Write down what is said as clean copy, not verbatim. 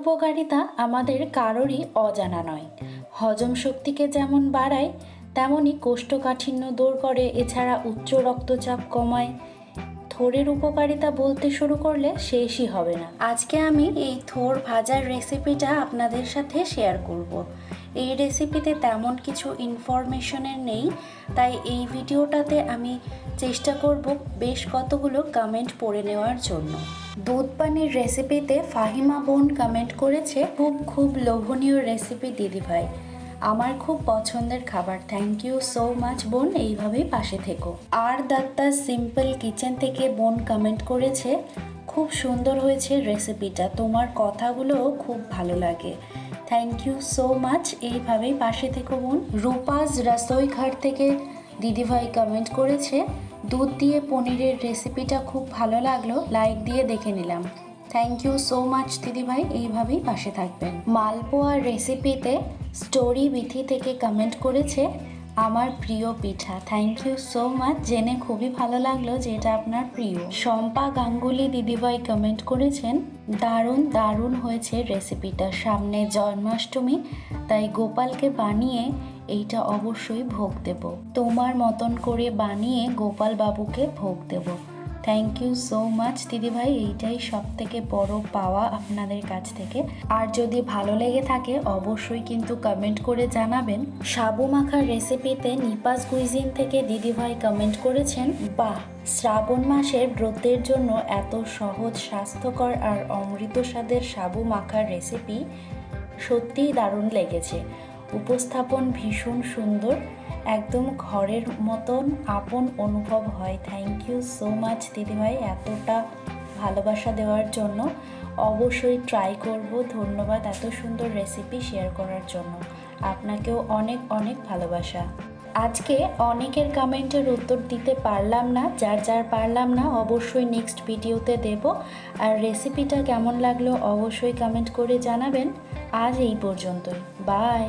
উপকারিতা আমাদের কারোরই অজানা নয়। হজম শক্তিকে যেমন বাড়ায় তেমনি কোষ্ঠকাঠিন্য দূর করে, এছাড়া উচ্চ রক্তচাপ কমায়। থোরের উপকারিতা বলতে শুরু করলে শেষই হবে না। আজকে আমি এই থোর ভাজার রেসিপিটা আপনাদের সাথে শেয়ার করব। এই রেসিপিতে তেমন কিছু ইনফরমেশনের নেই, তাই এই ভিডিওটাতে আমি চেষ্টা করব বেশ কতগুলো কমেন্ট পড়ে নেওয়ার জন্য। দুধ পানির রেসিপিতে ফাহিমা বোন কমেন্ট করেছে, খুব লোভনীয় রেসিপি দিদিভাই, আমার খুব পছন্দের খাবার। থ্যাংক ইউ সো মাচ বোন, এইভাবেই পাশে থেকো। আর দত্তা সিম্পল কিচেন থেকে বোন কমেন্ট করেছে, খুব সুন্দর হয়েছে রেসিপিটা, তোমার কথাগুলোও খুব ভালো লাগে। থ্যাংক ইউ সো মাচ, এইভাবেই পাশে থেকো বোন। রূপাজ রসোই ঘর থেকে দিদিভাই কমেন্ট করেছে, দুধ দিয়ে পনিরের রেসিপিটা খুব ভালো লাগলো, লাইক দিয়ে দেখে নিলাম। থ্যাংক ইউ সো মাচ দিদিভাই, এইভাবেই পাশে থাকবেন। মালপোয়ার রেসিপিতে স্টোরি বিথি থেকে কমেন্ট করেছে, আমার প্রিয় পিঠা। থ্যাংক ইউ সো মাচ, জেনে খুবই ভালো লাগলো যে এটা আপনার প্রিয়। শম্পা গাঙ্গুলি দিদিভাই কমেন্ট করেছেন, দারুণ হয়েছে রেসিপিটা, সামনে জন্মাষ্টমী, তাই গোপালকে বানিয়ে এইটা অবশ্যই ভোগ দেব, তোমার মতন করে বানিয়ে গোপাল বাবুকে ভোগ দেব। থ্যাংক ইউ সো মাচ দিদিভাই, এইটাই সব থেকে বড় পাওয়া আপনাদের কাছ থেকে। আর যদি ভালো লেগে থাকে অবশ্যই কিন্তু কমেন্ট করে জানাবেন। সাবু মাখার রেসিপিতে নিপাস কুইজিন থেকে দিদিভাই কমেন্ট করেছেন, বাহ, শ্রাবণ মাসের ব্রতের জন্য এত সহজ, স্বাস্থ্যকর আর অমৃত স্বাদের সাবু মাখার রেসিপি সত্যিই দারুণ লেগেছে। উপস্থাপন ভীষণ সুন্দর, একদম ঘরের মতন আপন অনুভব হয়। থ্যাংক ইউ সো মাচ দিদিভাই, এতটা ভালোবাসা দেওয়ার জন্য। অবশ্যই ট্রাই করব। ধন্যবাদ এত সুন্দর রেসিপি শেয়ার করার জন্য, আপনাকেও অনেক অনেক ভালোবাসা। আজকে অনেকের কমেন্টের উত্তর দিতে পারলাম না, যার পারলাম না অবশ্যই নেক্সট ভিডিওতে দেব। আর রেসিপিটা কেমন লাগলো অবশ্যই কমেন্ট করে জানাবেন। আজ এই পর্যন্তই, বাই।